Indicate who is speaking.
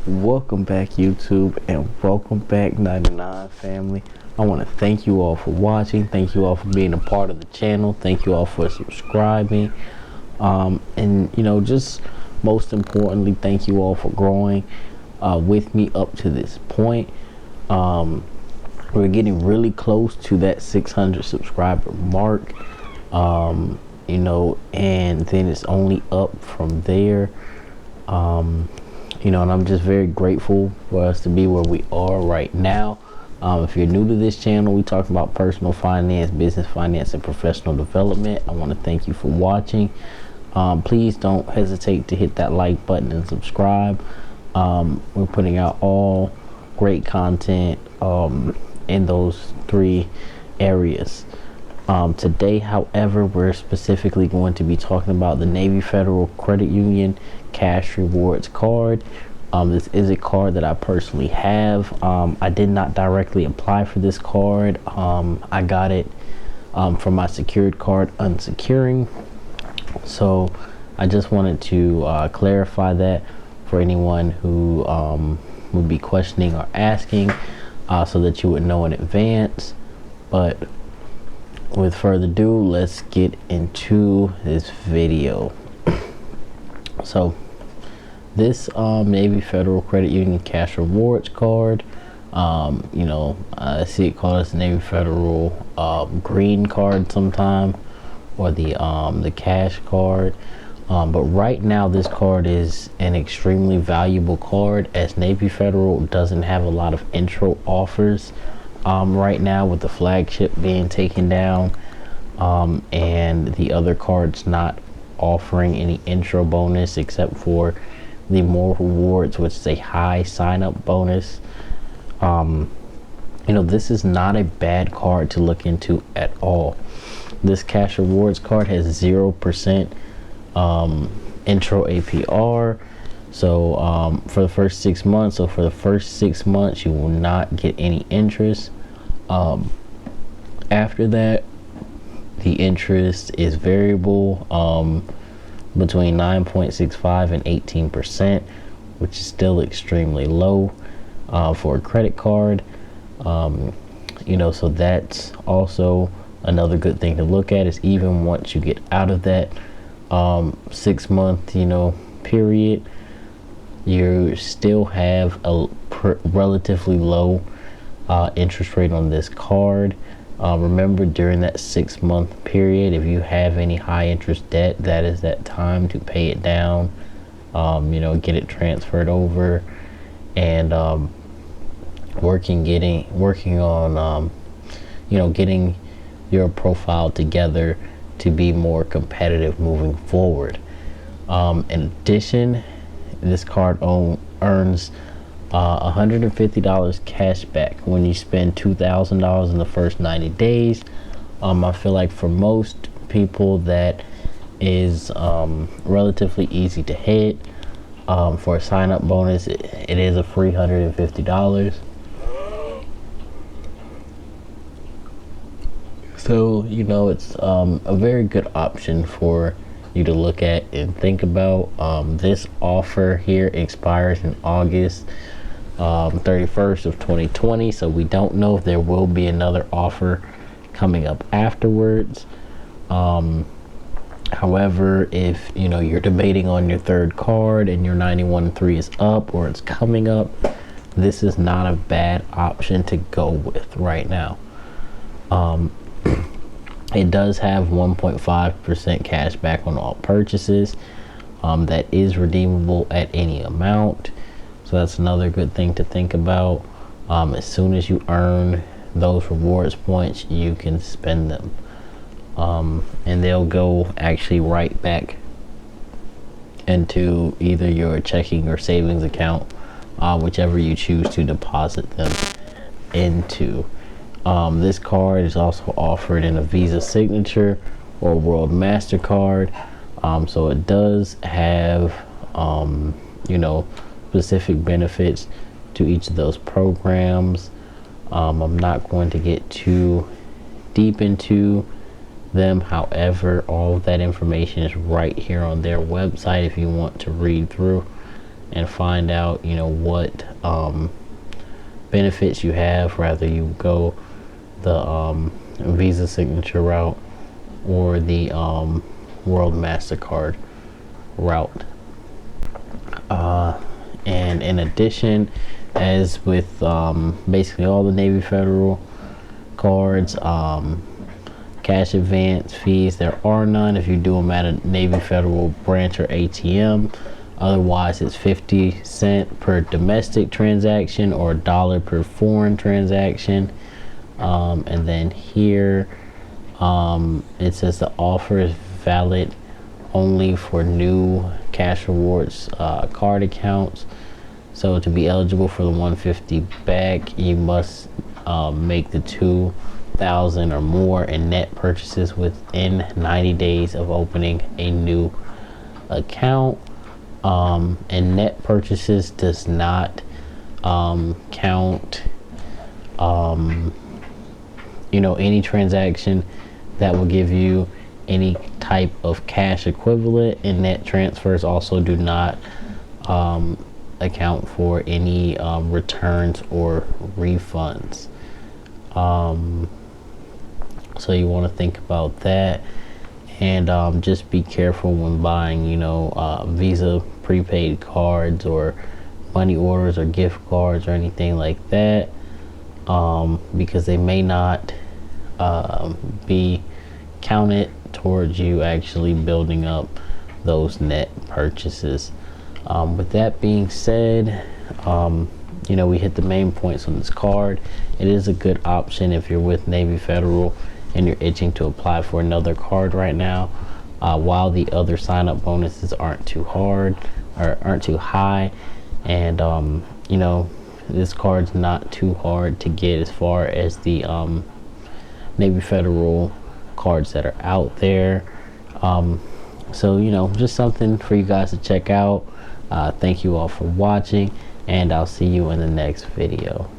Speaker 1: Welcome back, YouTube, and welcome back, 99 family. I want to thank you all for watching. Thank you all for being a part of the channel. Thank you all for subscribing. And just most importantly, thank you all for growing with me up to this point. We're getting really close to that 600 subscriber mark. And then it's only up from there. And I'm just very grateful for us to be where we are right now. If you're new to this channel, we talk about personal finance, business finance, and professional development. I want to thank you for watching. Please don't hesitate to hit that like button and subscribe. We're putting out all great content in those three areas. Today, however, we're specifically going to be talking about the Navy Federal Credit Union Cash Rewards Card. This is a card that I personally have. I did not directly apply for this card. I got it from my secured card unsecuring. So I just wanted to clarify that for anyone who would be questioning or asking, so that you would know in advance. But with further ado, let's get into this video. So this Navy Federal Credit Union Cash Rewards Card, I see it called as Navy Federal Green Card sometime, or the Cash Card. But right now this card is an extremely valuable card, as Navy Federal doesn't have a lot of intro offers right now, with the flagship being taken down, and the other cards not offering any intro bonus except for the more rewards, which is a high sign-up bonus. This is not a bad card to look into at all. This Cash Rewards card has 0% intro APR. So for the first 6 months, you will not get any interest. After that, the interest is variable, between 9.65 and 18%, which is still extremely low for a credit card. So that's also another good thing to look at, is even once you get out of that 6 month period, you still have a relatively low interest rate on this card. Remember, during that 6 month period, if you have any high interest debt, that is that time to pay it down, get it transferred over, and working on getting your profile together to be more competitive moving forward. In addition, this card earns $150 cash back when you spend $2,000 in the first 90 days. I feel like for most people that is relatively easy to hit. For a sign-up bonus, it is a free $150. So it's a very good option for you to look at and think about. This offer here expires in August 31st of 2020, so we don't know if there will be another offer coming up afterwards. However, if you're debating on your third card and your 91.3 is up or it's coming up, this is not a bad option to go with right now. It does have 1.5% cash back on all purchases. That is redeemable at any amount. So that's another good thing to think about. As soon as you earn those rewards points, you can spend them. And they'll go actually right back into either your checking or savings account, whichever you choose to deposit them into. This card is also offered in a Visa Signature or World MasterCard. So it does have, specific benefits to each of those programs. I'm not going to get too deep into them. However, all of that information is right here on their website if you want to read through and find out, you know, what benefits you have, whether you go the Visa signature route or the World MasterCard route. And in addition, as with basically all the Navy Federal cards, cash advance fees, there are none if you do them at a Navy Federal branch or ATM. Otherwise, it's 50 cents per domestic transaction or $1 per foreign transaction. And then here it says the offer is valid only for new cash rewards card accounts. So to be eligible for the 150 back, you must make the 2,000 or more in net purchases within 90 days of opening a new account. And net purchases does not count you know, any transaction that will give you any type of cash equivalent, and net transfers also do not account for any returns or refunds. So you want to think about that, and just be careful when buying, you know, Visa prepaid cards or money orders or gift cards or anything like that, because they may not be counted towards you actually building up those net purchases. With that being said, you know, we hit the main points on this card. It is a good option if you're with Navy Federal and you're itching to apply for another card right now, while the other sign-up bonuses aren't too hard or aren't too high. And you know, this card's not too hard to get as far as the Navy Federal cards that are out there. So, you know, just something for you guys to check out. Thank you all for watching, and I'll see you in the next video.